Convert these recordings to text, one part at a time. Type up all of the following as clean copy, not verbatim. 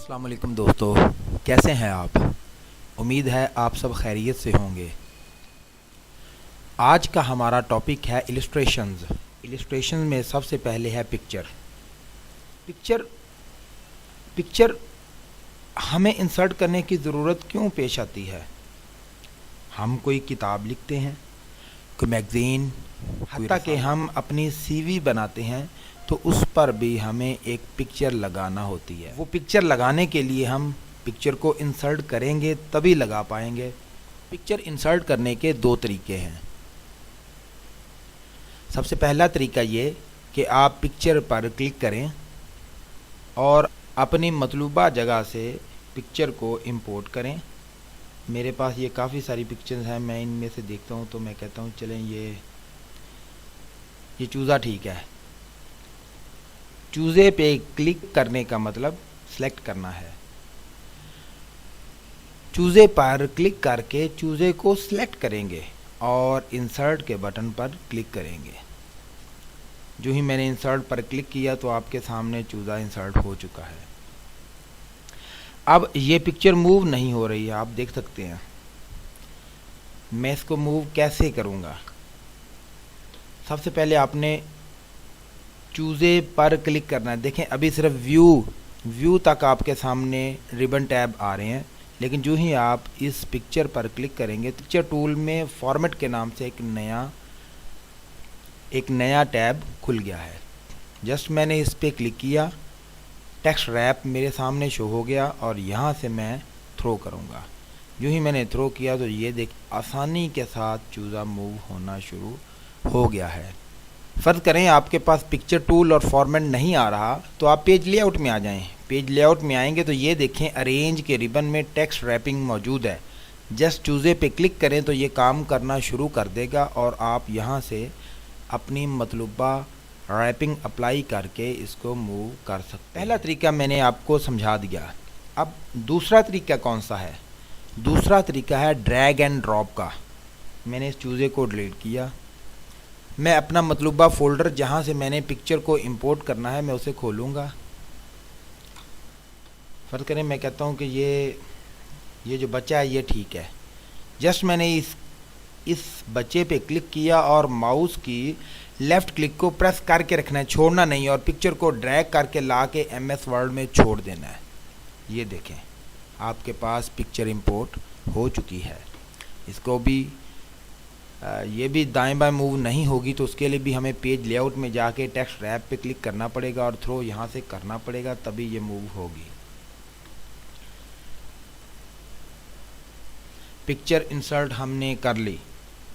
अस्सलाम वालेकुम दोस्तों, कैसे हैं आप? उम्मीद है आप सब खैरियत से होंगे। आज का हमारा टॉपिक है इलस्ट्रेशंस। इलस्ट्रेशन में सबसे पहले है पिक्चर। पिक्चर हमें इंसर्ट करने की ज़रूरत क्यों पेश आती है? हम कोई किताब लिखते हैं, कोई मैगज़ीन, हत्ता कि हम अपनी सीवी बनाते हैं तो उस पर भी हमें एक पिक्चर लगाना होती है। वो पिक्चर लगाने के लिए हम पिक्चर को इंसर्ट करेंगे तभी लगा पाएंगे। पिक्चर इंसर्ट करने के दो तरीके हैं। सबसे पहला तरीका ये कि आप पिक्चर पर क्लिक करें और अपनी मतलूबा जगह से पिक्चर को इंपोर्ट करें। मेरे पास ये काफ़ी सारी पिक्चर्स हैं, मैं इनमें से देखता हूँ तो मैं कहता हूँ चलें ये चूज़ा ठीक है। चूज़े पे क्लिक करने का मतलब सेलेक्ट करना है। चूज़े पर क्लिक करके चूज़े को सिलेक्ट करेंगे और इंसर्ट के बटन पर क्लिक करेंगे। जो ही मैंने इंसर्ट पर क्लिक किया तो आपके सामने चूज़ा इंसर्ट हो चुका है। अब ये पिक्चर मूव नहीं हो रही है, आप देख सकते हैं। मैं इसको मूव कैसे करूँगा? सबसे पहले आपने चूज़े पर क्लिक करना है। देखें अभी सिर्फ व्यू तक आपके सामने रिबन टैब आ रहे हैं, लेकिन जो ही आप इस पिक्चर पर क्लिक करेंगे पिक्चर टूल में फॉर्मेट के नाम से एक नया टैब खुल गया है। जस्ट मैंने इस पर क्लिक किया, टेक्स्ट रैप मेरे सामने शो हो गया और यहाँ से मैं थ्रो करूँगा। जो ही मैंने थ्रो किया तो ये देख आसानी के साथ चूज़ा मूव होना शुरू हो गया है। फ़र्ज़ करें आपके पास पिक्चर टूल और फॉर्मेट नहीं आ रहा तो आप पेज लेआउट में आ जाएं। पेज लेआउट में आएंगे तो ये देखें अरेंज के रिबन में टेक्स्ट रैपिंग मौजूद है। जस्ट चूज़े पे क्लिक करें तो ये काम करना शुरू कर देगा और आप यहाँ से अपनी मतलूबा रैपिंग अप्लाई करके इसको मूव कर सकते हैं। पहला तरीका मैंने आपको समझा दिया। अब दूसरा तरीका कौन सा है? दूसरा तरीका है ड्रैग एंड ड्रॉप का। मैंने इस चूज़े को डिलीट किया। मैं अपना मतलूबा फ़ोल्डर जहाँ से मैंने पिक्चर को इंपोर्ट करना है मैं उसे खोलूँगा। फ़र्ज़ करें मैं कहता हूँ कि ये जो बच्चा है ये ठीक है। जस्ट मैंने इस बच्चे पे क्लिक किया और माउस की लेफ़्ट क्लिक को प्रेस करके रखना है, छोड़ना नहीं, और पिक्चर को ड्रैग करके ला के MS वर्ड में छोड़ देना है। ये देखें आपके पास पिक्चर इंपोर्ट हो चुकी है। इसको भी ये भी दाएं बाएं मूव नहीं होगी तो उसके लिए भी हमें पेज लेआउट में जाके टेक्स्ट रैप पे क्लिक करना पड़ेगा और थ्रो यहाँ से करना पड़ेगा, तभी ये मूव होगी। पिक्चर इंसर्ट हमने कर ली,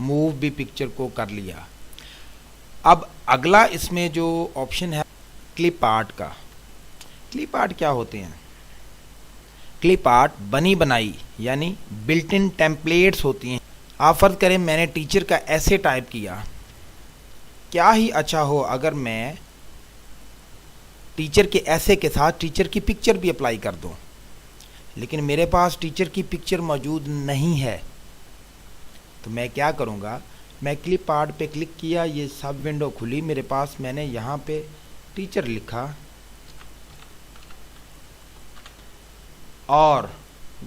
मूव भी पिक्चर को कर लिया। अब अगला इसमें जो ऑप्शन है क्लिप आर्ट का। क्लिप आर्ट क्या होते हैं? क्लिप आर्ट बनी बनाई यानी बिल्ट इन टेम्पलेट्स होती हैं। आप फ़र्ज़ करें मैंने टीचर का ऐसे टाइप किया। क्या ही अच्छा हो अगर मैं टीचर के ऐसे के साथ टीचर की पिक्चर भी अप्लाई कर दूं, लेकिन मेरे पास टीचर की पिक्चर मौजूद नहीं है। तो मैं क्या करूंगा? मैं क्लिप आर्ट पे क्लिक किया, ये सब विंडो खुली मेरे पास। मैंने यहाँ पे टीचर लिखा और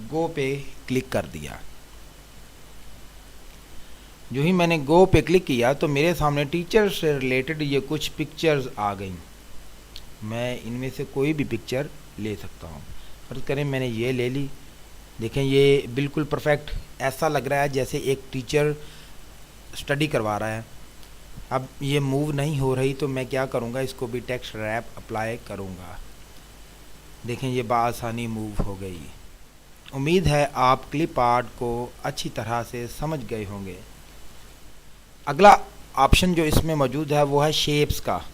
गो पे क्लिक कर दिया। जो ही मैंने गो पे क्लिक किया तो मेरे सामने टीचर से रिलेटेड ये कुछ पिक्चर्स आ गई। मैं इनमें से कोई भी पिक्चर ले सकता हूँ। फर्ज़ करें मैंने ये ले ली। देखें ये बिल्कुल परफेक्ट ऐसा लग रहा है जैसे एक टीचर स्टडी करवा रहा है। अब ये मूव नहीं हो रही तो मैं क्या करूँगा? इसको भी टेक्स्ट रैप अप्लाई करूँगा। देखें ये बआसानी मूव हो गई। उम्मीद है आप क्लिप आर्ट को अच्छी तरह से समझ गए होंगे। अगला ऑप्शन जो इसमें मौजूद है वो है शेप्स का।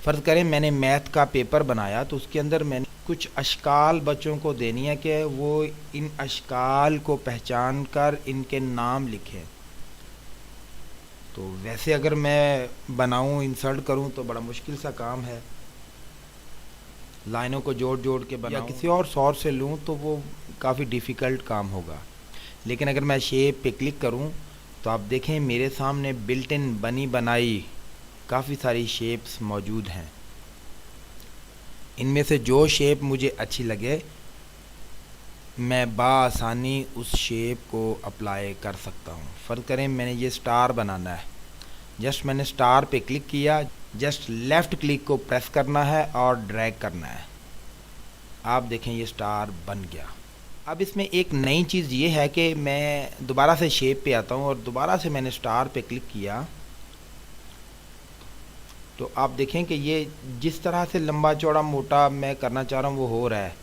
फ़र्ज़ करें मैंने मैथ का पेपर बनाया तो उसके अंदर मैंने कुछ अशकाल बच्चों को देनी है कि वो इन अशकाल को पहचान कर इनके नाम लिखें। तो वैसे अगर मैं बनाऊं, इंसर्ट करूं तो बड़ा मुश्किल सा काम है। लाइनों को जोड़ जोड़ के बनाऊं या किसी और सोर्स से लूं तो वो काफ़ी डिफ़िकल्ट काम होगा। लेकिन अगर मैं शेप पे क्लिक करूं तो आप देखें मेरे सामने बिल्ट इन बनी बनाई काफ़ी सारी शेप्स मौजूद हैं। इनमें से जो शेप मुझे अच्छी लगे मैं बासानी उस शेप को अप्लाई कर सकता हूँ। फ़र्ज़ करें मैंने ये स्टार बनाना है, जस्ट मैंने स्टार पे क्लिक किया, जस्ट लेफ़्ट क्लिक को प्रेस करना है और ड्रैग करना है। आप देखें ये स्टार बन गया। अब इसमें एक नई चीज़ ये है कि मैं दोबारा से शेप पे आता हूँ और दोबारा से मैंने स्टार पे क्लिक किया तो आप देखें कि ये जिस तरह से लंबा चौड़ा मोटा मैं करना चाह रहा हूँ वो हो रहा है।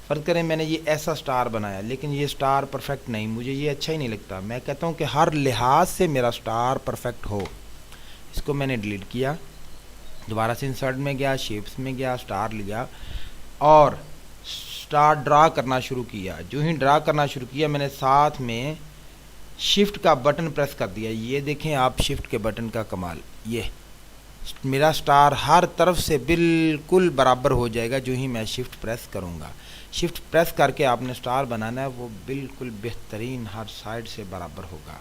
फ़र्ज़ करें मैंने ये ऐसा स्टार बनाया लेकिन ये स्टार परफेक्ट नहीं, मुझे ये अच्छा ही नहीं लगता। मैं कहता हूँ कि हर लिहाज से मेरा स्टार परफेक्ट हो। इसको मैंने डिलीट किया, दोबारा से इंसर्ट में गया, शेप्स में गया, स्टार लिया और स्टार ड्रा करना शुरू किया। जो ही ड्रा करना शुरू किया मैंने साथ में शिफ्ट का बटन प्रेस कर दिया। ये देखें आप शिफ्ट के बटन का कमाल, ये मेरा स्टार हर तरफ से बिल्कुल बराबर हो जाएगा जो ही मैं शिफ्ट प्रेस करूँगा। शिफ्ट प्रेस करके आपने स्टार बनाना है, वो बिल्कुल बेहतरीन हर साइड से बराबर होगा।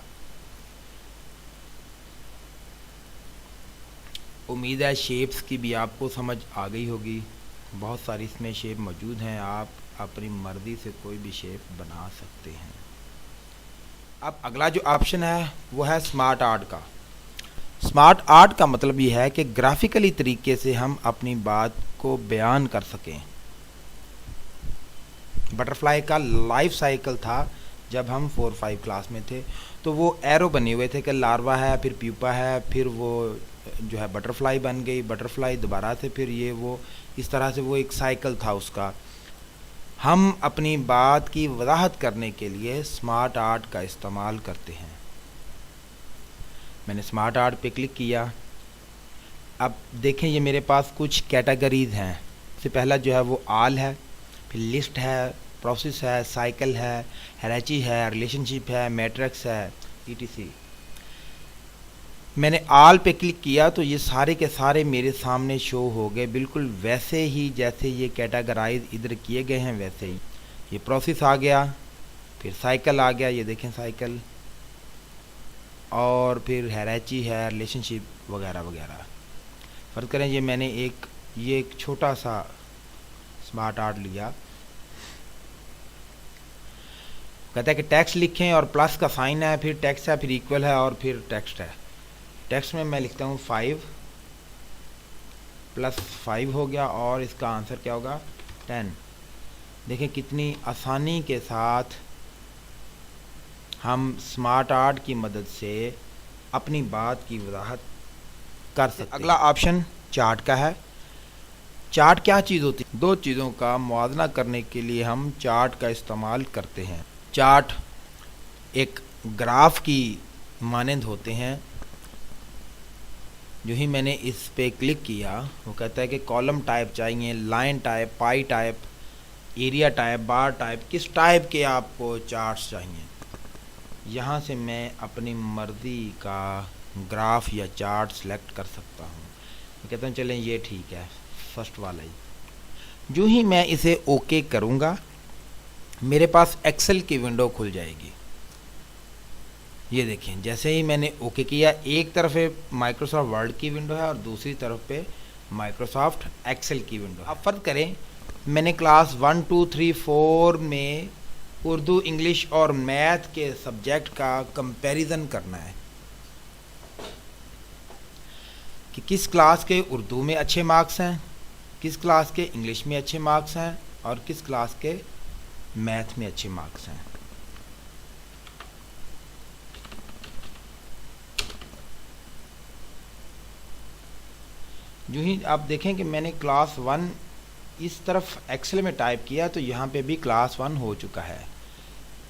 उम्मीद है शेप्स की भी आपको समझ आ गई होगी। बहुत सारी इसमें शेप मौजूद हैं, आप अपनी मर्ज़ी से कोई भी शेप बना सकते हैं। अब अगला जो ऑप्शन है वो है स्मार्ट आर्ट का। स्मार्ट आर्ट का मतलब ये है कि ग्राफिकली तरीके से हम अपनी बात को बयान कर सकें। बटरफ्लाई का लाइफ साइकिल था जब हम 4-5 क्लास में थे, तो वो एरो बने हुए थे कि लार्वा है, फिर प्यूपा है, फिर वो जो है बटरफ्लाई बन गई, बटरफ्लाई दोबारा से फिर ये वो, इस तरह से वो एक साइकिल था उसका। हम अपनी बात की वजाहत करने के लिए स्मार्ट आर्ट का इस्तेमाल करते हैं। मैंने स्मार्ट आर्ट पे क्लिक किया। अब देखें ये मेरे पास कुछ कैटेगरीज हैं। सबसे पहला जो है वो आल है, फिर लिस्ट है, प्रोसेस है, साइकिल है, हैराची है, रिलेशनशिप है, मैट्रिक्स है, etc। मैंने आल पे क्लिक किया तो ये सारे के सारे मेरे सामने शो हो गए, बिल्कुल वैसे ही जैसे ये कैटेगराइज इधर किए गए हैं वैसे ही। ये प्रोसेस आ गया, फिर साइकिल आ गया, ये देखें साइकिल, और फिर हैराची है, रिलेशनशिप वगैरह वगैरह। फ़र्ज़ करें ये मैंने एक छोटा सा स्मार्ट आर्ट लिया, कहता है कि टेक्स्ट लिखें और प्लस का साइन है, फिर टेक्स्ट है, फिर इक्वल है और फिर टेक्स्ट है। टेक्स्ट में मैं लिखता हूँ 5 + 5 हो गया और इसका आंसर क्या होगा 10। देखें कितनी आसानी के साथ हम स्मार्ट आर्ट की मदद से अपनी बात की वजाहत कर सकते हैं। अगला ऑप्शन चार्ट का है। चार्ट क्या चीज़ होती है? दो चीज़ों का मुआवजा करने के लिए हम चार्ट का इस्तेमाल करते हैं। चार्ट एक ग्राफ की मानंद होते हैं। जो ही मैंने इस पे क्लिक किया वो कहता है कि कॉलम टाइप चाहिए, लाइन टाइप, पाई टाइप, एरिया टाइप, बार टाइप, किस टाइप के आपको चार्ट्स चाहिए। यहाँ से मैं अपनी मर्ज़ी का ग्राफ या चार्ट सेलेक्ट कर सकता हूँ। मैं कहता हूँ चलें ये ठीक है, फर्स्ट वाला ही। जो ही मैं इसे ओके करूँगा मेरे पास एक्सेल की विंडो खुल जाएगी। ये देखें जैसे ही मैंने ओके किया, एक तरफ माइक्रोसॉफ्ट वर्ड की विंडो है और दूसरी तरफ पे माइक्रोसॉफ्ट एक्सेल की विंडो। अब फ़र्ज़ करें मैंने क्लास 1, 2, 3, 4 में उर्दू, इंग्लिश और मैथ के सब्जेक्ट का कंपैरिजन करना है कि किस क्लास के उर्दू में अच्छे मार्क्स हैं, किस क्लास के इंग्लिश में अच्छे मार्क्स हैं और किस क्लास के मैथ में अच्छे मार्क्स हैं। जो ही आप देखें कि मैंने क्लास 1 इस तरफ एक्सेल में टाइप किया तो यहाँ पे भी क्लास 1 हो चुका है।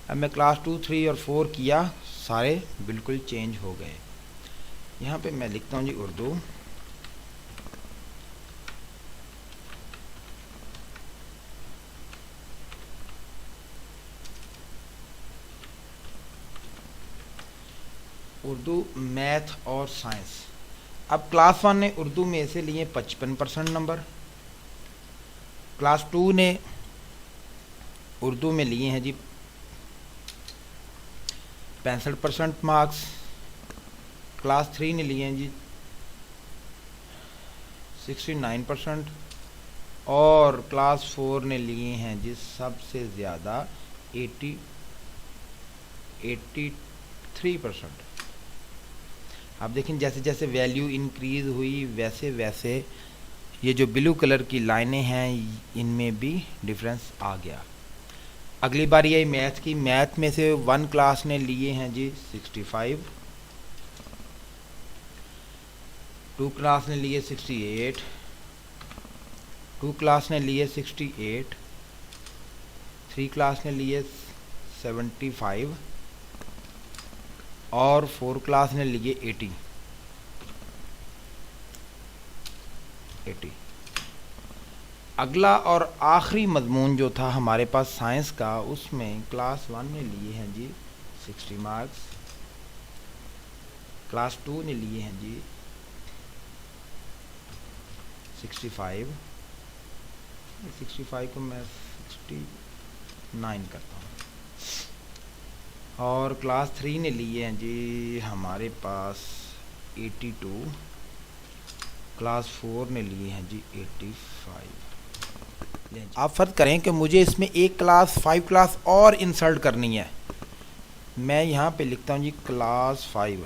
अब मैं क्लास 2, 3 और 4 किया, सारे बिल्कुल चेंज हो गए। यहाँ पे मैं लिखता हूँ जी उर्दू, उर्दू, मैथ और साइंस। अब क्लास 1 ने उर्दू में से लिए 55% नंबर, क्लास 2 ने उर्दू में लिए हैं जी 65% मार्क्स, क्लास 3 ने लिए हैं जी 69% और क्लास 4 ने लिए हैं जी सबसे ज़्यादा 83%। आप देखें जैसे जैसे वैल्यू इंक्रीज़ हुई वैसे वैसे ये जो ब्लू कलर की लाइनें हैं इनमें भी डिफरेंस आ गया। अगली बार ये मैथ की, मैथ में से 1 क्लास ने लिए हैं जी 65, 2 क्लास ने लिए 68, 2 क्लास ने लिए 68, 3 क्लास ने लिए 75 और 4 क्लास ने लिए 80। अगला और आखिरी मजमून जो था हमारे पास साइंस का, उसमें क्लास 1 ने लिए हैं जी 60 मार्क्स, क्लास 2 ने लिए हैं जी 65, 65 को मैं 69 करता हूँ, और क्लास 3 ने लिए हैं जी हमारे पास 82, क्लास 4 ने लिए हैं जी 85। आप फर्ज करें कि मुझे इसमें एक क्लास 5 क्लास और इंसर्ट करनी है। मैं यहाँ पे लिखता हूँ जी क्लास 5,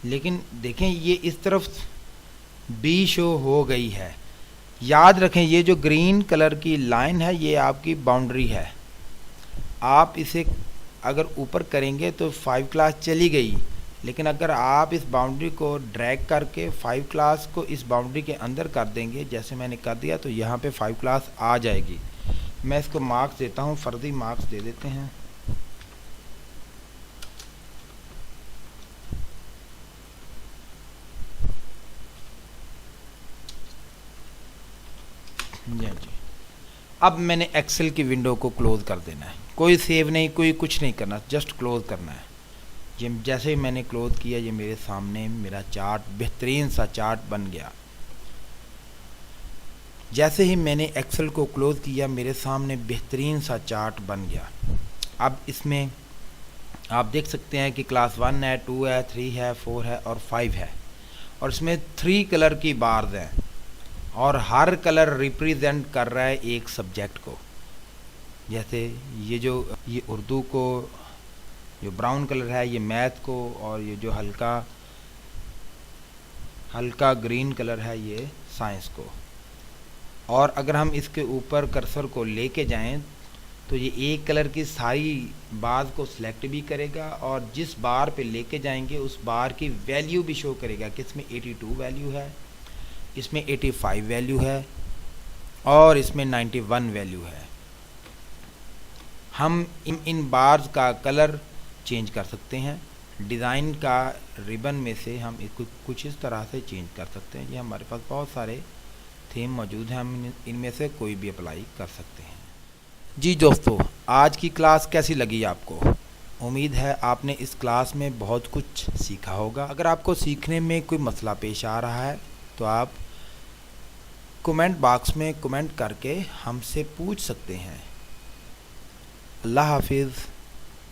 लेकिन देखें ये इस तरफ बी शो हो गई है। याद रखें ये जो ग्रीन कलर की लाइन है ये आपकी बाउंड्री है। आप इसे अगर ऊपर करेंगे तो 5 क्लास चली गई, लेकिन अगर आप इस बाउंड्री को ड्रैग करके 5 क्लास को इस बाउंड्री के अंदर कर देंगे, जैसे मैंने कर दिया, तो यहाँ पे 5 क्लास आ जाएगी। मैं इसको मार्क्स देता हूँ, फर्जी मार्क्स दे देते हैं। जी अब मैंने एक्सेल की विंडो को क्लोज कर देना है। कोई सेव नहीं, कोई कुछ नहीं करना, जस्ट क्लोज करना है। ये जैसे ही मैंने क्लोज किया ये मेरे सामने मेरा चार्ट, बेहतरीन सा चार्ट बन गया। जैसे ही मैंने एक्सेल को क्लोज किया मेरे सामने बेहतरीन सा चार्ट बन गया। अब इसमें आप देख सकते हैं कि क्लास 1 है, 2 है, 3 है, 4 है और 5 है, और इसमें 3 कलर की बार्स हैं और हर कलर रिप्रेजेंट कर रहा है एक सब्जेक्ट को। जैसे ये उर्दू को, जो ब्राउन कलर है ये मैथ को, और ये जो हल्का ग्रीन कलर है ये साइंस को। और अगर हम इसके ऊपर कर्सर को लेके जाएं तो ये एक कलर की सारी बार को सिलेक्ट भी करेगा, और जिस बार पे लेके जाएंगे उस बार की वैल्यू भी शो करेगा कि इसमें 82 वैल्यू है, इसमें 85 वैल्यू है और इसमें 91 वैल्यू है। हम इन बार्स का कलर चेंज कर सकते हैं। डिज़ाइन का रिबन में से हम इसको कुछ इस तरह से चेंज कर सकते हैं। ये हमारे पास बहुत सारे थीम मौजूद हैं, हम इनमें से कोई भी अप्लाई कर सकते हैं। जी दोस्तों, आज की क्लास कैसी लगी आपको? उम्मीद है आपने इस क्लास में बहुत कुछ सीखा होगा। अगर आपको सीखने में कोई मसला पेश आ रहा है तो आप कमेंट बॉक्स में कमेंट करके हमसे पूछ सकते हैं। अल्लाह हाफिज़।